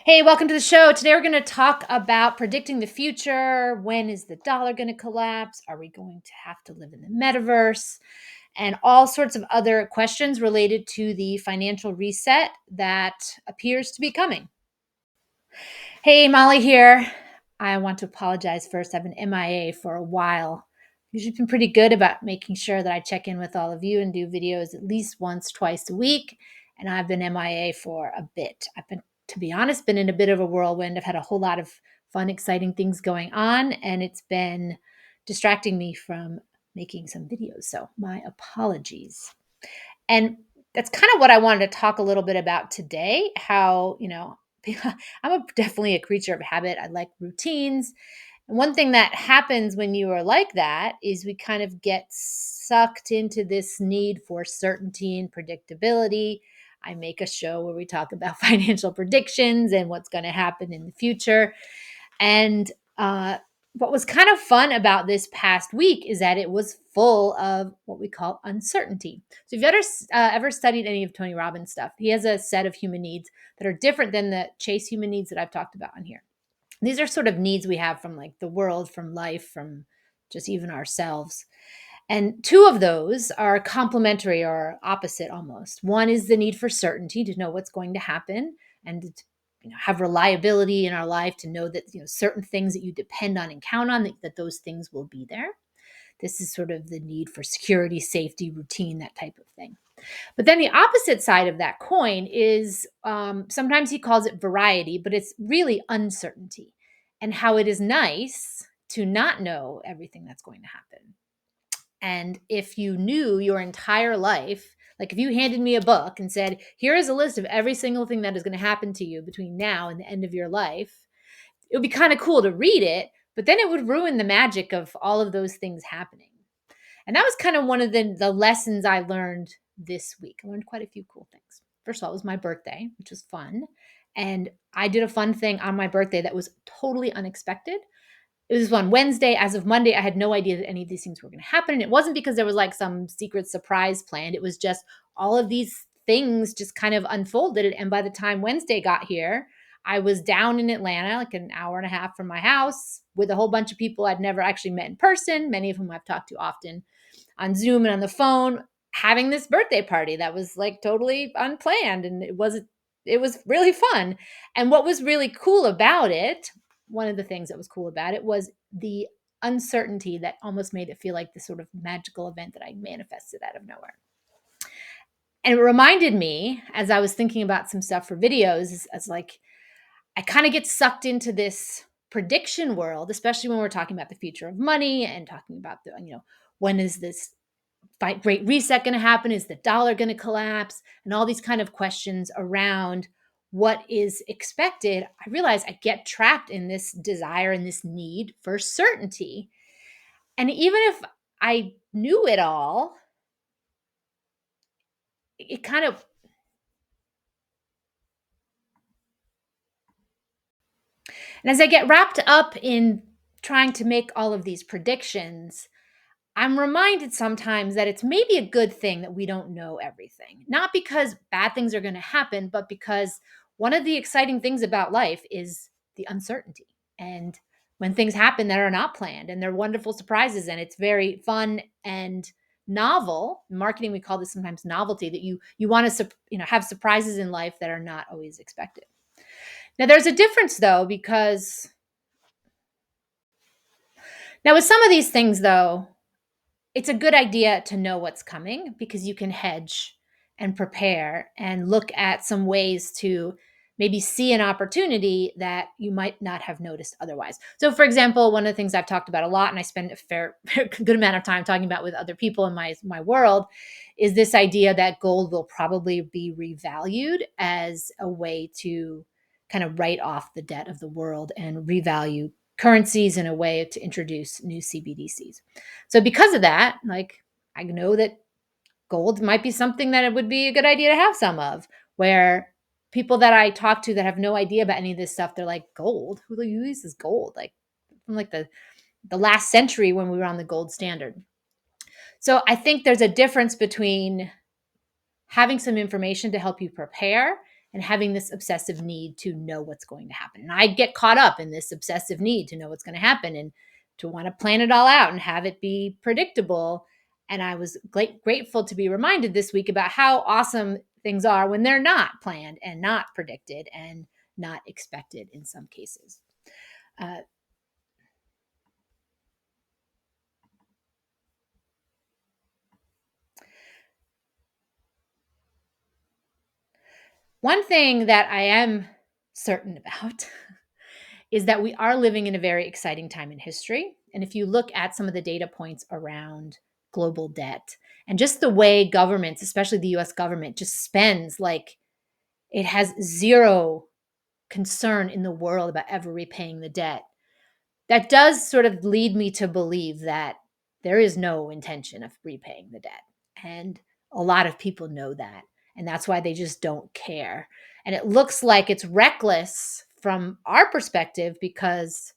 Hey, welcome to the show. Today we're going to talk about predicting the future. When is the dollar going to collapse? Are we going to have to live in the metaverse? And all sorts of other questions related to the financial reset that appears to be coming. Hey, Molly here. I want to apologize first. I've been MIA for a while. Usually been pretty good about making sure that I check in with all of you and do videos at least once, twice a week. And I've been MIA for a bit. I've been, to be honest, been in a bit of a whirlwind. I've had a whole lot of fun, exciting things going on, and it's been distracting me from making some videos. So my apologies. And that's kind of what I wanted to talk a little bit about today. How, definitely a creature of habit. I like routines. And one thing that happens when you are like that is we kind of get sucked into this need for certainty and predictability. I make a show where we talk about financial predictions and what's going to happen in the future. And what was kind of fun about this past week is that it was full of what we call uncertainty. So, if you ever studied any of Tony Robbins' stuff, he has a set of human needs that are different than the chase human needs that I've talked about on here. These are sort of needs we have from like the world, from life, from just even ourselves. And two of those are complementary or opposite almost. One is the need for certainty to know what's going to happen and to have reliability in our life to know that certain things that you depend on and count on, that those things will be there. This is sort of the need for security, safety, routine, that type of thing. But then the opposite side of that coin is sometimes he calls it variety, but it's really uncertainty and how it is nice to not know everything that's going to happen. And if you knew your entire life, like if you handed me a book and said, here is a list of every single thing that is going to happen to you between now and the end of your life, it would be kind of cool to read it, but then it would ruin the magic of all of those things happening. And that was kind of one of the lessons I learned this week. I learned quite a few cool things. First of all, it was my birthday, which was fun. And I did a fun thing on my birthday that was totally unexpected. It was on Wednesday. As of Monday, I had no idea that any of these things were going to happen. And it wasn't because there was like some secret surprise planned. It was just all of these things just kind of unfolded. And by the time Wednesday got here, I was down in Atlanta, like an hour and a half from my house, with a whole bunch of people I'd never actually met in person, many of whom I've talked to often on Zoom and on the phone, having this birthday party that was like totally unplanned. And it was really fun. And what was really cool about it, one of the things that was cool about it was the uncertainty that almost made it feel like this sort of magical event that I manifested out of nowhere. And it reminded me, as I was thinking about some stuff for videos, as like I kind of get sucked into this prediction world, especially when we're talking about the future of money and talking about when is this great reset going to happen? Is the dollar going to collapse? And all these kind of questions around what is expected. I realize I get trapped in this desire and this need for certainty. And even if I knew it all, it kind of, and as I get wrapped up in trying to make all of these predictions, I'm reminded sometimes that it's maybe a good thing that we don't know everything. Not because bad things are going to happen, but because one of the exciting things about life is the uncertainty. And when things happen that are not planned and they're wonderful surprises, and it's very fun and novel. In marketing, we call this sometimes novelty, that you want to have surprises in life that are not always expected. Now there's a difference though, because now with some of these things though, it's a good idea to know what's coming because you can hedge and prepare and look at some ways to maybe see an opportunity that you might not have noticed otherwise. So, for example, one of the things I've talked about a lot, and I spend a good amount of time talking about with other people in my world, is this idea that gold will probably be revalued as a way to kind of write off the debt of the world and revalue currencies in a way to introduce new CBDCs. So because of that, like I know that gold might be something that it would be a good idea to have some of, where people that I talk to that have no idea about any of this stuff, they're like, gold? Who uses gold? Like from like the last century when we were on the gold standard. So I think there's a difference between having some information to help you prepare and having this obsessive need to know what's going to happen. And I get caught up in this obsessive need to know what's going to happen and to want to plan it all out and have it be predictable. And I was grateful to be reminded this week about how awesome things are when they're not planned and not predicted and not expected in some cases. Uh, One thing that I am certain about is that we are living in a very exciting time in history. And if you look at some of the data points around global debt and just the way governments, especially the US government, just spends like it has zero concern in the world about ever repaying the debt, that does sort of lead me to believe that there is no intention of repaying the debt. And a lot of people know that. And that's why they just don't care. And it looks like it's reckless from our perspective because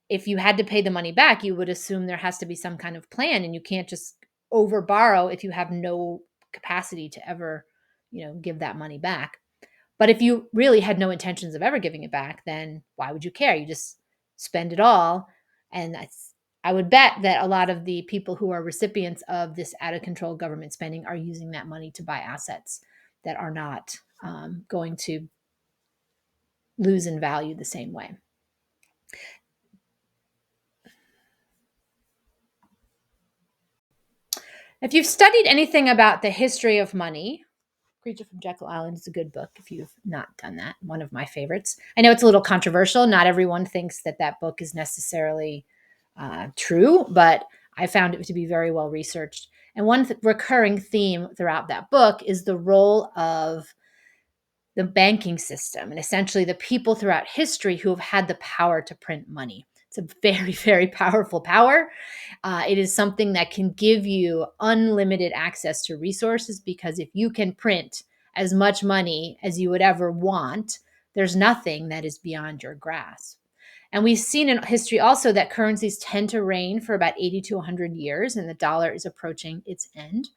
if you had to pay the money back, you would assume there has to be some kind of plan and you can't just over borrow if you have no capacity to ever, give that money back. But if you really had no intentions of ever giving it back, then why would you care? You just spend it all. And I would bet that a lot of the people who are recipients of this out of control government spending are using that money to buy assets that are not going to lose in value the same way. If you've studied anything about the history of money, Creature from Jekyll Island is a good book if you've not done that. One of my favorites. I know it's a little controversial. Not everyone thinks that that book is necessarily true, but I found it to be very well researched. And one recurring theme throughout that book is the role of the banking system and essentially the people throughout history who have had the power to print money. It's a very, very powerful power. It is something that can give you unlimited access to resources because if you can print as much money as you would ever want, there's nothing that is beyond your grasp. And we've seen in history also that currencies tend to reign for about 80 to 100 years, and the dollar is approaching its end.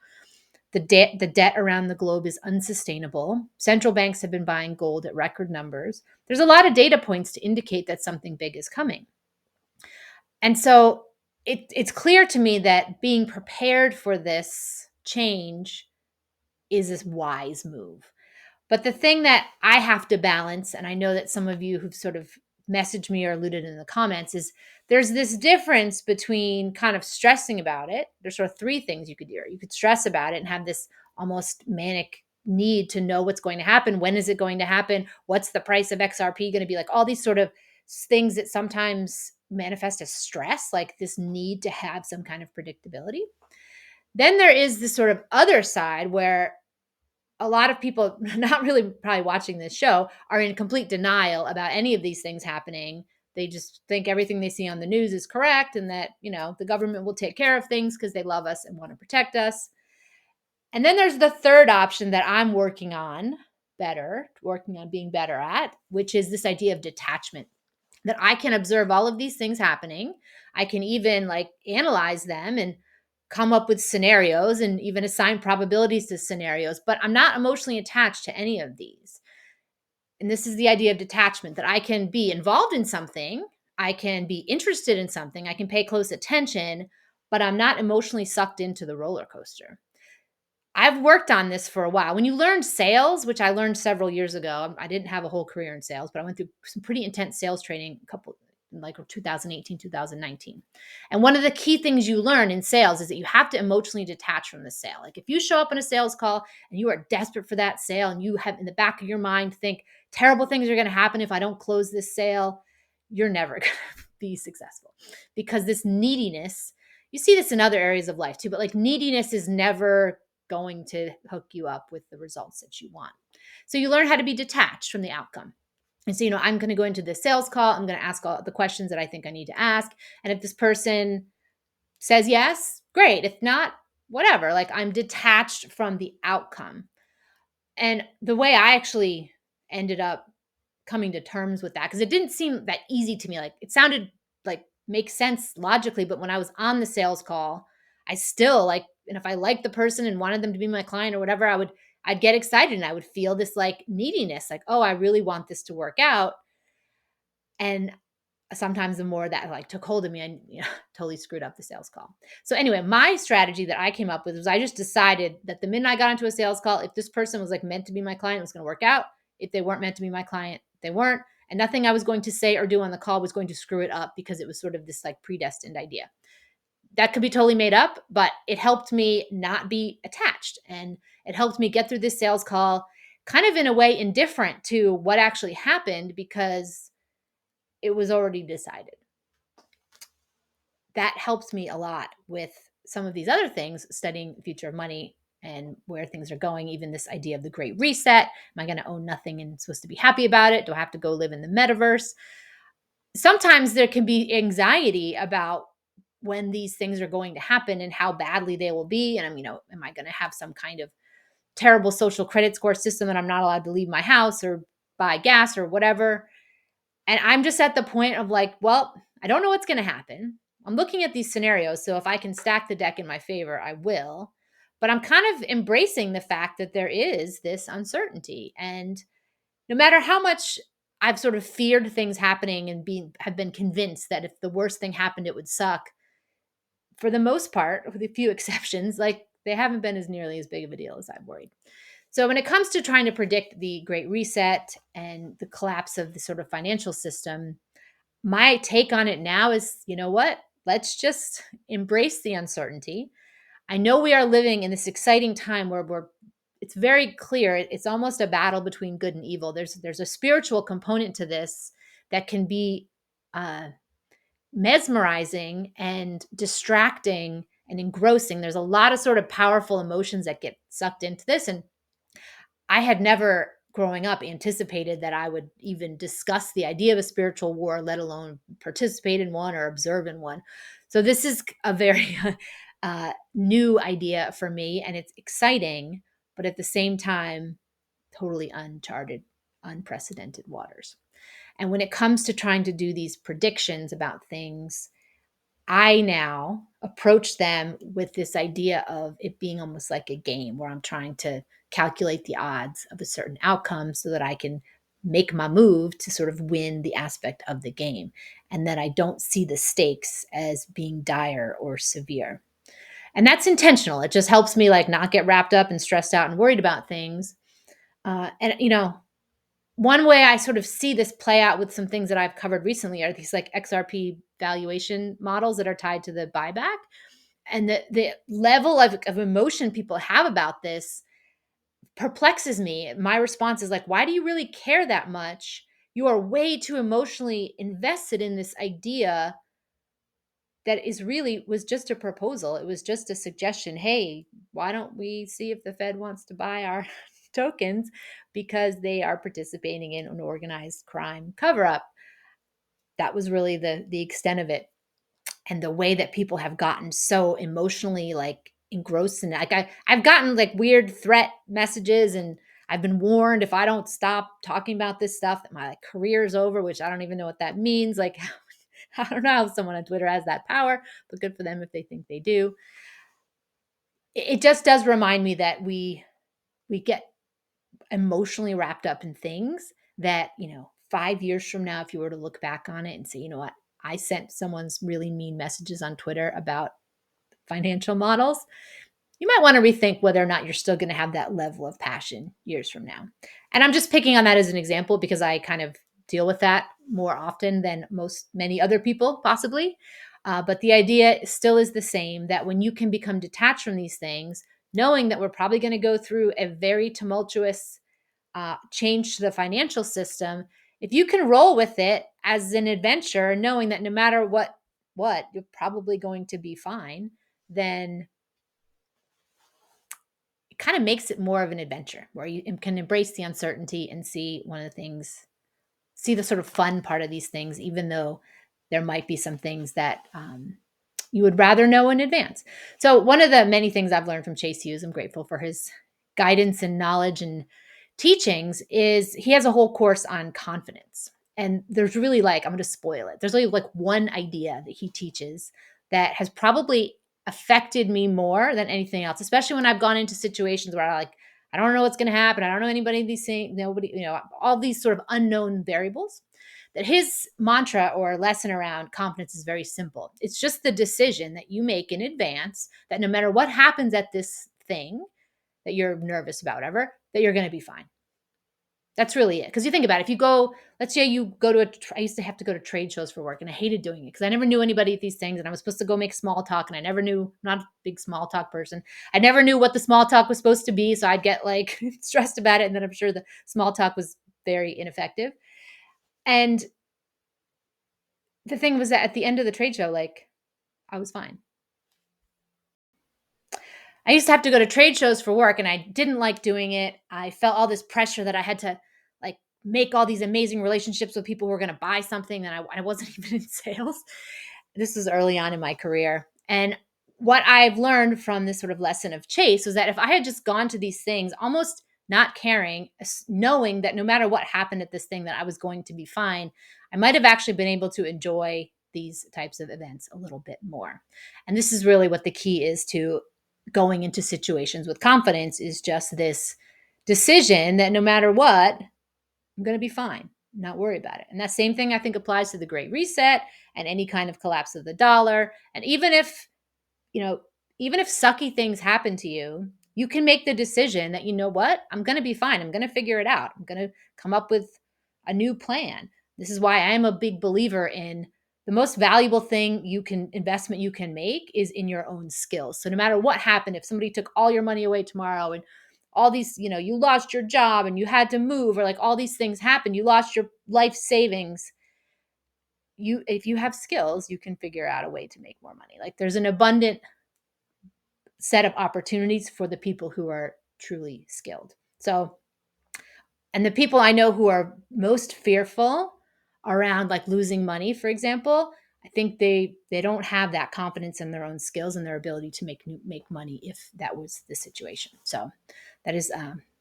The debt around the globe is unsustainable. Central banks have been buying gold at record numbers. There's a lot of data points to indicate that something big is coming. And so it's clear to me that being prepared for this change is a wise move. But the thing that I have to balance, and I know that some of you who've sort of messaged me or alluded in the comments, is there's this difference between kind of stressing about it. There's sort of three things you could do. You could stress about it and have this almost manic need to know what's going to happen. When is it going to happen? What's the price of XRP going to be? Like all these sort of things that sometimes manifest as stress, like this need to have some kind of predictability. Then there is this sort of other side where a lot of people not really probably watching this show are in complete denial about any of these things happening. They just think everything they see on the news is correct and that, the government will take care of things because they love us and want to protect us. And then there's the third option that I'm working on being better at, which is this idea of detachment, that I can observe all of these things happening. I can even like analyze them and come up with scenarios and even assign probabilities to scenarios, but I'm not emotionally attached to any of these. And this is the idea of detachment, that I can be involved in something, I can be interested in something, I can pay close attention, but I'm not emotionally sucked into the roller coaster. I've worked on this for a while. When you learn sales, which I learned several years ago, I didn't have a whole career in sales, but I went through some pretty intense sales training like 2018, 2019. And one of the key things you learn in sales is that you have to emotionally detach from the sale. Like if you show up on a sales call and you are desperate for that sale and you have in the back of your mind think terrible things are going to happen if I don't close this sale, you're never going to be successful because this neediness, you see this in other areas of life too, but like neediness is never going to hook you up with the results that you want. So you learn how to be detached from the outcome. And so, I'm going to go into the sales call. I'm going to ask all the questions that I think I need to ask. And if this person says yes, great. If not, whatever. Like I'm detached from the outcome. And the way I actually ended up coming to terms with that, because it didn't seem that easy to me. Like it sounded like makes sense logically, but when I was on the sales call, I still like, and if I liked the person and wanted them to be my client or whatever, I'd get excited and I would feel this like neediness, like, oh, I really want this to work out. And sometimes the more that like took hold of me, I totally screwed up the sales call. So anyway, my strategy that I came up with was I just decided that the minute I got into a sales call, if this person was like meant to be my client, it was going to work out. If they weren't meant to be my client, they weren't. And nothing I was going to say or do on the call was going to screw it up because it was sort of this like predestined idea. That could be totally made up, but it helped me not be attached. And it helped me get through this sales call kind of in a way indifferent to what actually happened because it was already decided. That helps me a lot with some of these other things, studying the future of money and where things are going, even this idea of the great reset. Am I going to own nothing and supposed to be happy about it? Do I have to go live in the metaverse? Sometimes there can be anxiety about when these things are going to happen and how badly they will be. And am I going to have some kind of terrible social credit score system that I'm not allowed to leave my house or buy gas or whatever? And I'm just at the point of like, well, I don't know what's going to happen. I'm looking at these scenarios. So if I can stack the deck in my favor, I will. But I'm kind of embracing the fact that there is this uncertainty. And no matter how much I've sort of feared things happening and have been convinced that if the worst thing happened, it would suck, for the most part, with a few exceptions, like they haven't been as nearly as big of a deal as I've worried. So when it comes to trying to predict the Great Reset and the collapse of the sort of financial system, my take on it now is, you know what? Let's just embrace the uncertainty. I know we are living in this exciting time where it's very clear it's almost a battle between good and evil. There's a spiritual component to this that can be uh, mesmerizing and distracting and engrossing. There's a lot of sort of powerful emotions that get sucked into this. And I had never growing up anticipated that I would even discuss the idea of a spiritual war, let alone participate in one or observe in one. So this is a very new idea for me, and it's exciting, but at the same time, totally uncharted, unprecedented waters. And when it comes to trying to do these predictions about things, I now approach them with this idea of it being almost like a game where I'm trying to calculate the odds of a certain outcome so that I can make my move to sort of win the aspect of the game. And that I don't see the stakes as being dire or severe. And that's intentional. It just helps me like not get wrapped up and stressed out and worried about things. And one way I sort of see this play out with some things that I've covered recently are these like XRP valuation models that are tied to the buyback. And the level of emotion people have about this perplexes me. My response is like, why do you really care that much? You are way too emotionally invested in this idea that was just a proposal. It was just a suggestion. Hey, why don't we see if the Fed wants to buy our tokens because they are participating in an organized crime cover up? That was really the extent of it. And the way that people have gotten so emotionally like engrossed in it. Like I've gotten like weird threat messages, and I've been warned if I don't stop talking about this stuff that my like, career is over, which I don't even know what that means. Like I don't know if someone on Twitter has that power, but good for them if they think they do. It just does remind me that we get emotionally wrapped up in things that, 5 years from now, if you were to look back on it and say, you know what, I sent someone's really mean messages on Twitter about financial models, you might want to rethink whether or not you're still going to have that level of passion years from now. And I'm just picking on that as an example because I kind of deal with that more often than many other people possibly. But the idea still is the same, that when you can become detached from these things, knowing that we're probably going to go through a very tumultuous change to the financial system, if you can roll with it as an adventure, knowing that no matter what you're probably going to be fine, then it kind of makes it more of an adventure where you can embrace the uncertainty and see the sort of fun part of these things, even though there might be some things that you would rather know in advance. So one of the many things I've learned from Chase Hughes, I'm grateful for his guidance and knowledge and teachings, is he has a whole course on confidence. And there's really I'm going to spoil it. There's really one idea that he teaches that has probably affected me more than anything else, especially when I've gone into situations where I don't know what's going to happen. I don't know anybody of these things, nobody, all these sort of unknown variables. That his mantra or lesson around confidence is very simple. It's just the decision that you make in advance that no matter what happens at this thing that you're nervous about, whatever, that you're going to be fine. That's really it. Because you think about it, if you go, let's say you go to I used to have to go to trade shows for work, and I hated doing it because I never knew anybody at these things, and I was supposed to go make small talk, and I never knew, not a big small talk person. I never knew what the small talk was supposed to be, so I'd get like stressed about it, and then I'm sure the small talk was very ineffective. And the thing was that at the end of the trade show, like I was fine. I used to have to go to trade shows for work and I didn't like doing it. I felt all this pressure that I had to like make all these amazing relationships with people who were going to buy something, and I wasn't even in sales. This was early on in my career. And what I've learned from this sort of lesson of Chase was that if I had just gone to these things almost not caring, knowing that no matter what happened at this thing that I was going to be fine, I might have actually been able to enjoy these types of events a little bit more. And this is really what the key is to going into situations with confidence, is just this decision that no matter what, I'm going to be fine, not worry about it. And that same thing I think applies to the Great Reset and any kind of collapse of the dollar. And you know, even if sucky things happen to you, you can make the decision that, you know what, I'm going to be fine. I'm going to figure it out. I'm going to come up with a new plan. This is why I'm a big believer in the most valuable thing investment you can make is in your own skills. So no matter what happened, if somebody took all your money away tomorrow and all these, you lost your job and you had to move, or like all these things happened, you lost your life savings, if you have skills, you can figure out a way to make more money. Like there's an abundant set of opportunities for the people who are truly skilled. So, and the people I know who are most fearful around like losing money, for example, I think they don't have that confidence in their own skills and their ability to make money if that was the situation. So, that is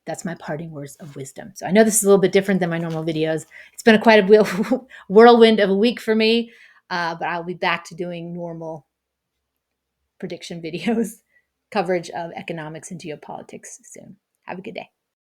that's my parting words of wisdom. So I know this is a little bit different than my normal videos. It's been quite a whirlwind of a week for me, but I'll be back to doing normal prediction videos, coverage of economics and geopolitics soon. Have a good day.